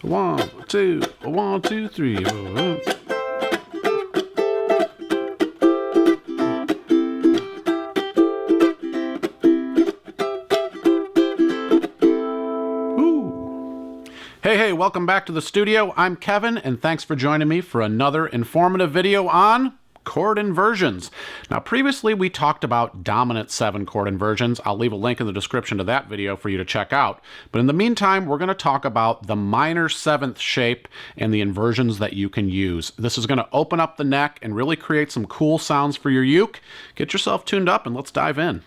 1, 2, 1, 2, 3. Hey, welcome back to the studio. I'm Kevin, and thanks for joining me for another informative video on chord inversions. Now, previously we talked about dominant 7 chord inversions. I'll leave a link in the description to that video for you to check out. But in the meantime, we're going to talk about the minor 7th shape and the inversions that you can use. This is going to open up the neck and really create some cool sounds for your uke. Get yourself tuned up and let's dive in.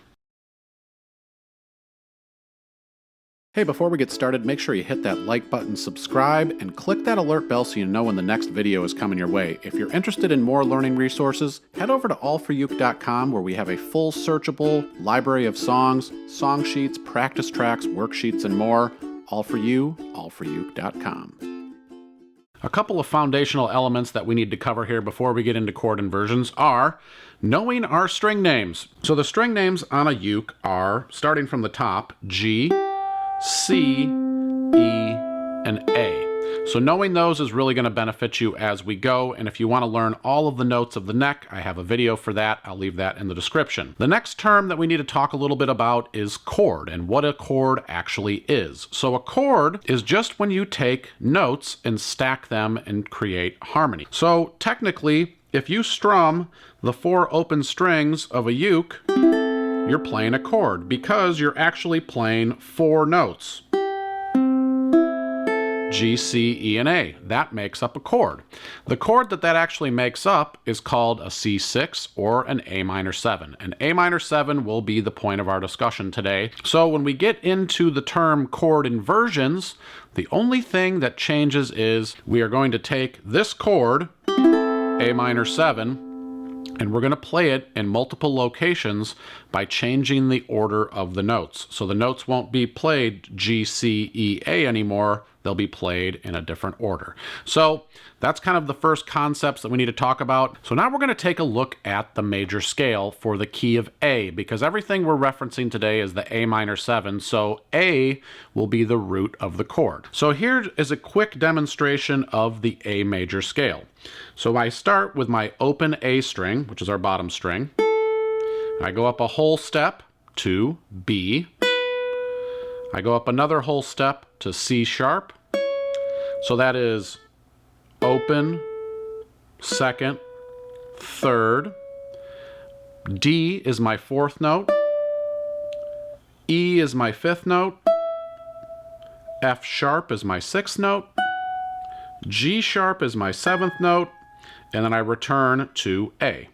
Hey, before we get started, make sure you hit that like button, subscribe, and click that alert bell so you know when the next video is coming your way. If you're interested in more learning resources, head over to AllForUke.com where we have a full searchable library of songs, song sheets, practice tracks, worksheets, and more. All for you, AllForUke.com. A couple of foundational elements that we need to cover here before we get into chord inversions are knowing our string names. So the string names on a uke are, starting from the top, G, C, E, and A. So knowing those is really going to benefit you as we go, and if you want to learn all of the notes of the neck, I have a video for that. I'll leave that in the description. The next term that we need to talk a little bit about is chord, and what a chord actually is. So a chord is just when you take notes and stack them and create harmony. So technically, if you strum the 4 open strings of a uke, you're playing a chord because you're actually playing 4 notes. G, C, E, and A. That makes up a chord. The chord that actually makes up is called a C6 or an A minor 7. An A minor 7 will be the point of our discussion today. So when we get into the term chord inversions, the only thing that changes is we are going to take this chord, A minor 7, and we're going to play it in multiple locations by changing the order of the notes. So the notes won't be played G, C, E, A anymore. They'll be played in a different order. So that's kind of the first concepts that we need to talk about. So now we're going to take a look at the major scale for the key of A, because everything we're referencing today is the A minor 7, so A will be the root of the chord. So here is a quick demonstration of the A major scale. So I start with my open A string, which is our bottom string. I go up a whole step to B. I go up another whole step to C sharp. So that is open, 2nd, 3rd. D is my 4th note. E is my 5th note. F sharp is my 6th note. G sharp is my 7th note. And then I return to A.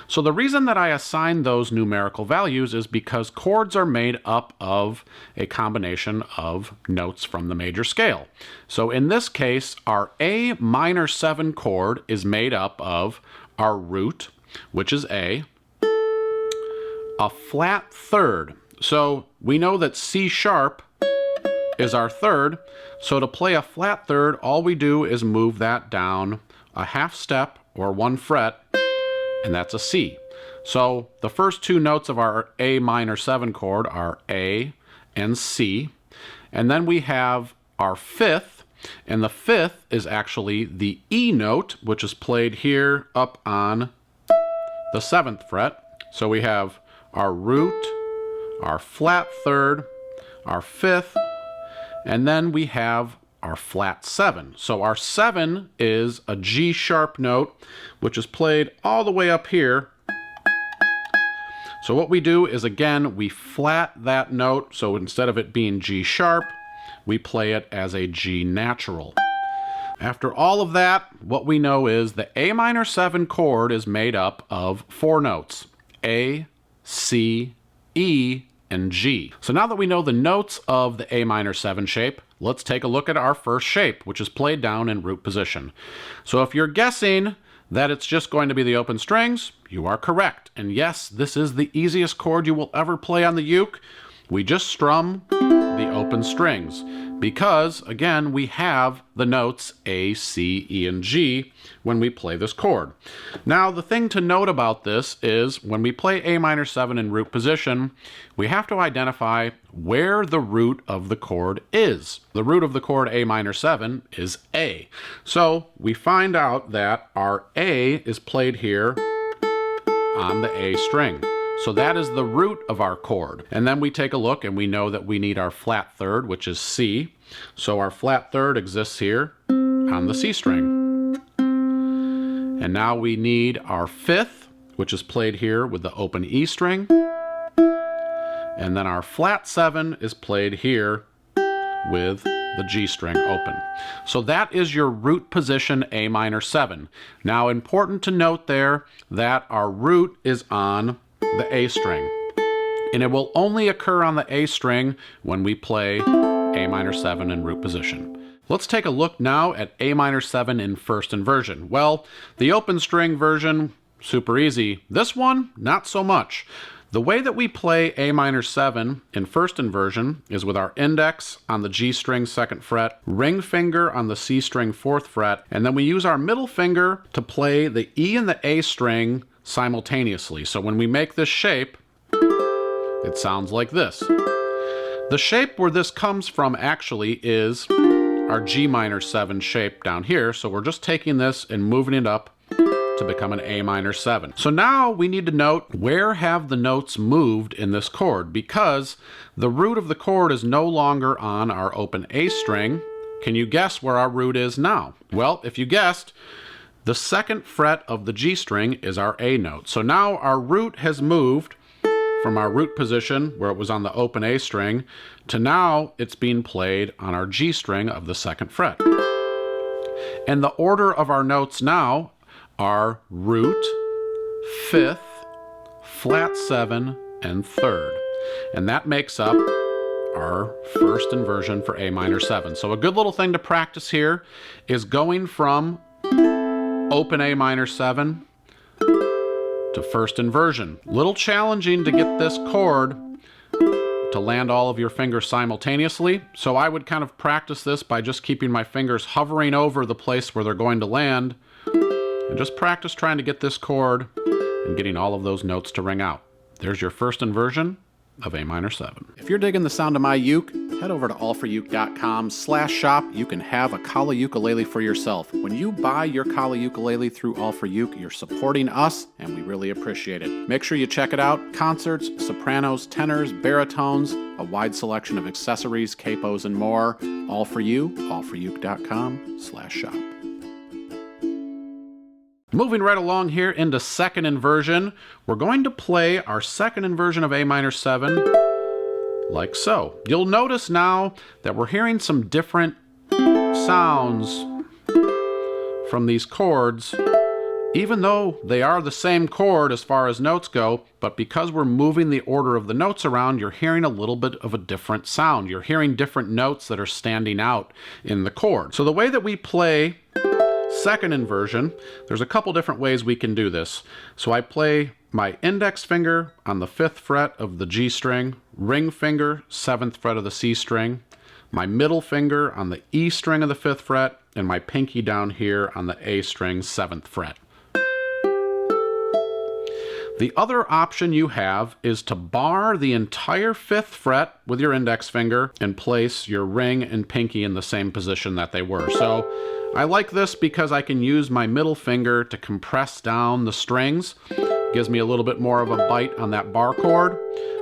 So the reason that I assign those numerical values is because chords are made up of a combination of notes from the major scale. So in this case, our A minor 7 chord is made up of our root, which is A, a flat 3rd. So we know that C sharp is our 3rd. So to play a flat 3rd, all we do is move that down a half step or 1 fret, and that's a C. So the first 2 notes of our A minor 7 chord are A and C. And then we have our 5th, and the 5th is actually the E note, which is played here up on the 7th fret. So we have our root, our flat 3rd, our 5th, and then we have our flat 7. So our 7 is a G sharp note, which is played all the way up here. So what we do is, again, we flat that note. So instead of it being G sharp, we play it as a G natural. After all of that, what we know is the A minor 7 chord is made up of 4 notes: A, C, E, and G. So now that we know the notes of the A minor 7 shape, let's take a look at our first shape, which is played down in root position. So if you're guessing that it's just going to be the open strings, you are correct. And yes, this is the easiest chord you will ever play on the uke. We just strum the open strings. because, again, we have the notes A, C, E, and G when we play this chord. Now, the thing to note about this is when we play A minor 7 in root position, we have to identify where the root of the chord is. The root of the chord A minor 7 is A. So we find out that our A is played here on the A string. So that is the root of our chord. And then we take a look and we know that we need our flat third, which is C. So our flat third exists here on the C string. And now we need our fifth, which is played here with the open E string. And then our flat 7 is played here with the G string open. So that is your root position A minor 7. Now, important to note there that our root is on the A string, and it will only occur on the A string when we play A minor 7 in root position. Let's take a look now at A minor 7 in first inversion. Well, the open string version, super easy. This one, not so much. The way that we play A minor 7 in first inversion is with our index on the G string 2nd fret, ring finger on the C string 4th fret, and then we use our middle finger to play the E and the A string simultaneously. So when we make this shape, it sounds like this. The shape where this comes from actually is our G minor 7 shape down here. So we're just taking this and moving it up to become an A minor 7. So now we need to note where have the notes moved in this chord, because the root of the chord is no longer on our open A string. Can you guess where our root is now? Well, if you guessed, the 2nd fret of the G string is our A note. So now our root has moved from our root position, where it was on the open A string, to now it's being played on our G string of the 2nd fret. And the order of our notes now are root, 5th, flat 7, and 3rd. And that makes up our first inversion for A minor 7. So a good little thing to practice here is going from open A minor 7 to first inversion. Little challenging to get this chord to land all of your fingers simultaneously. So I would kind of practice this by just keeping my fingers hovering over the place where they're going to land, and just practice trying to get this chord and getting all of those notes to ring out. There's your first inversion of A minor 7. If you're digging the sound of my uke, head over to allforuke.com/shop. You can have a Kali ukulele for yourself. When you buy your Kali ukulele through AllForUke, you're supporting us, and we really appreciate it. Make sure you check it out. Concerts, sopranos, tenors, baritones, a wide selection of accessories, capos, and more. All for you, allforuke.com/shop. Moving right along here into second inversion, we're going to play our second inversion of A minor 7 like so. You'll notice now that we're hearing some different sounds from these chords, even though they are the same chord as far as notes go, but because we're moving the order of the notes around, you're hearing a little bit of a different sound. You're hearing different notes that are standing out in the chord. So the way that we play second inversion, there's a couple different ways we can do this. So I play my index finger on the 5th fret of the G string, ring finger, 7th fret of the C string, my middle finger on the E string of the 5th fret, and my pinky down here on the A string, 7th fret. The other option you have is to bar the entire 5th fret with your index finger and place your ring and pinky in the same position that they were. So I like this because I can use my middle finger to compress down the strings. Gives me a little bit more of a bite on that bar chord,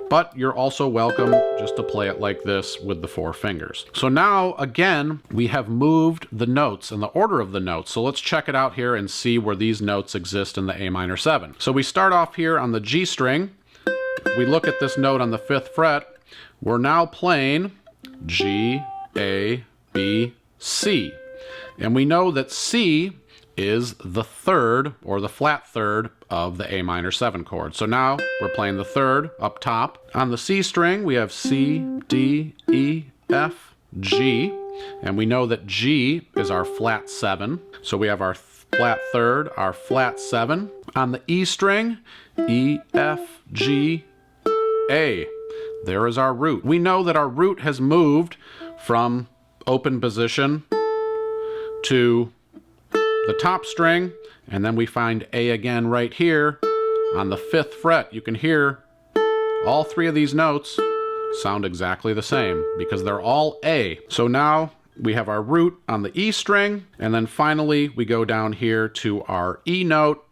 but you're also welcome just to play it like this with the 4 fingers. So now, again, we have moved the notes and the order of the notes. So let's check it out here and see where these notes exist in the A minor 7. So we start off here on the G string. We look at this note on the 5th fret. We're now playing G, A, B, C. And we know that C is the 3rd, or the flat 3rd, of the A minor 7 chord. So now we're playing the 3rd up top. On the C string, we have C, D, E, F, G. And we know that G is our flat 7. So we have our flat 3rd, our flat 7. On the E string, E, F, G, A. There is our root. We know that our root has moved from open position to the top string, and then we find A again right here on the 5th fret. You can hear all 3 of these notes sound exactly the same because they're all A. So now we have our root on the E string, and then finally we go down here to our E note,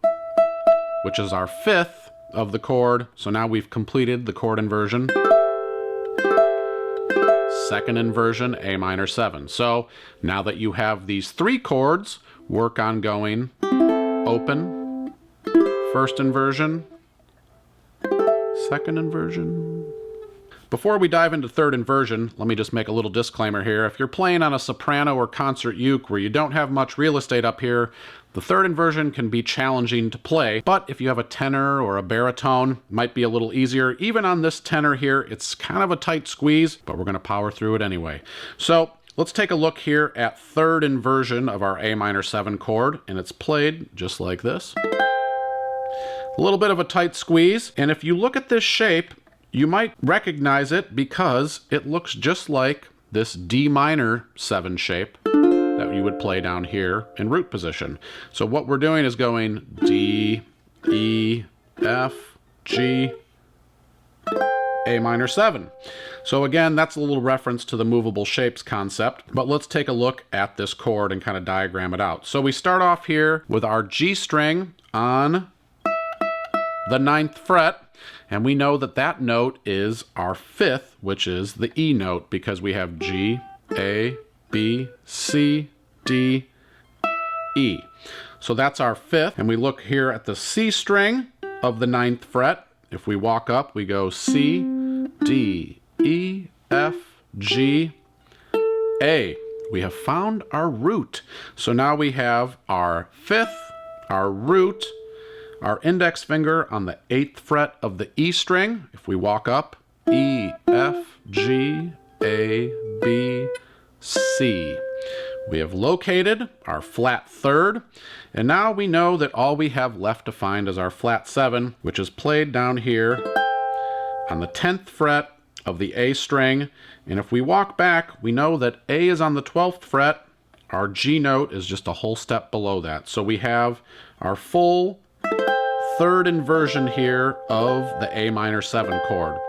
which is our 5th of the chord. So now we've completed the chord inversion. 2nd inversion, A minor 7. So now that you have these 3 chords, work on going open, 1st inversion, 2nd inversion. Before we dive into 3rd inversion, let me just make a little disclaimer here. If you're playing on a soprano or concert uke where you don't have much real estate up here, the 3rd inversion can be challenging to play. But if you have a tenor or a baritone, it might be a little easier. Even on this tenor here, it's kind of a tight squeeze, but we're going to power through it anyway. So let's take a look here at 3rd inversion of our A minor 7 chord, and it's played just like this. A little bit of a tight squeeze, and if you look at this shape, you might recognize it because it looks just like this D minor 7 shape that you would play down here in root position. So what we're doing is going D, E, F, G, A minor 7. So again, that's a little reference to the movable shapes concept, but let's take a look at this chord and kind of diagram it out. So we start off here with our G string on the 9th fret, and we know that that note is our 5th, which is the E note, because we have G, A, B, C, D, E. So that's our 5th, and we look here at the C string of the 9th fret. If we walk up, we go C, D, E, F, G, A. We have found our root. So now we have our 5th, our root, our index finger on the 8th fret of the E string. If we walk up, E, F, G, A, B, C. We have located our flat 3rd, and now we know that all we have left to find is our flat 7, which is played down here on the 10th fret of the A string. And if we walk back, we know that A is on the 12th fret. Our G note is just a whole step below that. So we have our full 3rd inversion here of the A minor 7 chord.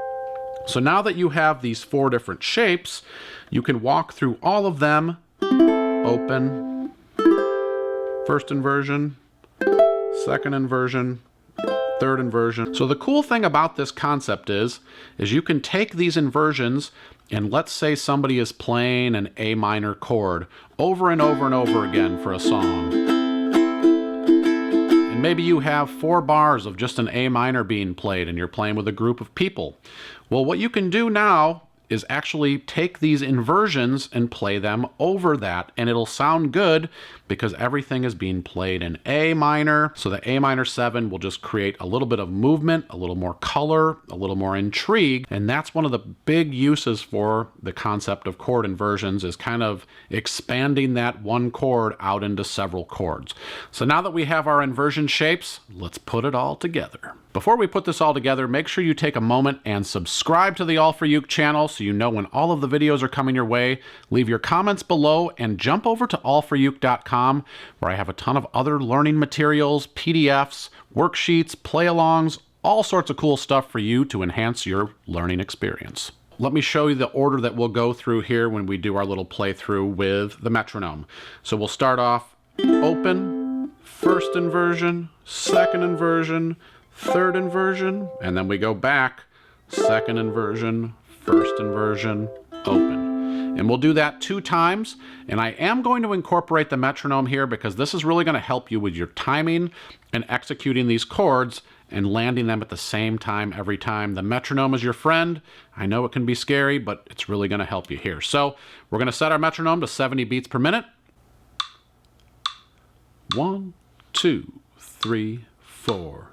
So now that you have these 4 different shapes, you can walk through all of them. Open, 1st inversion, 2nd inversion, 3rd inversion. So the cool thing about this concept is you can take these inversions, and let's say somebody is playing an A minor chord over and over and over again for a song. And maybe you have 4 bars of just an A minor being played and you're playing with a group of people. Well, what you can do now is actually take these inversions and play them over that, and it'll sound good because everything is being played in A minor. So the A minor 7 will just create a little bit of movement, a little more color, a little more intrigue, and that's one of the big uses for the concept of chord inversions, is kind of expanding that one chord out into several chords. So now that we have our inversion shapes, let's put it all together. Before we put this all together, make sure you take a moment and subscribe to the AllForUke channel so you know when all of the videos are coming your way. Leave your comments below and jump over to allforuke.com, where I have a ton of other learning materials, PDFs, worksheets, play-alongs, all sorts of cool stuff for you to enhance your learning experience. Let me show you the order that we'll go through here when we do our little playthrough with the metronome. So we'll start off open, 1st inversion, 2nd inversion, 3rd inversion, and then we go back, 2nd inversion, 1st inversion, open. And we'll do that 2 times, and I am going to incorporate the metronome here because this is really going to help you with your timing and executing these chords and landing them at the same time every time. The metronome is your friend. I know it can be scary, but it's really going to help you here. So we're going to set our metronome to 70 beats per minute. 1, 2, 3, 4.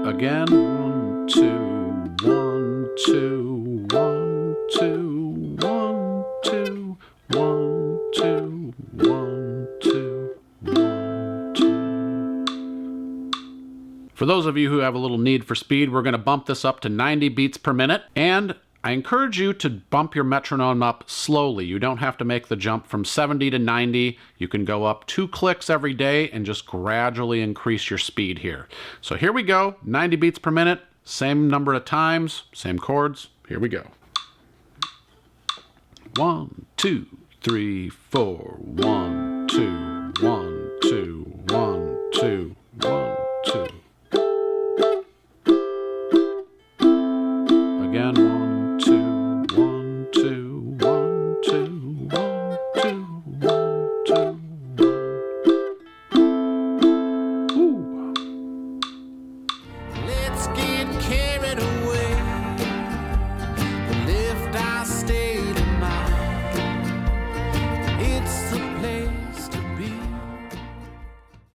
Again, 1, 2, 1, 2, 1, 2, 1, 2, 1, 2, 1, 2, 1, For those of you who have a little need for speed, we're going to bump this up to 90 beats per minute. And I encourage you to bump your metronome up slowly. You don't have to make the jump from 70 to 90. You can go up 2 clicks every day and just gradually increase your speed here. So here we go, 90 beats per minute, same number of times, same chords. Here we go. 1, 2, 3, 4, 1, 2.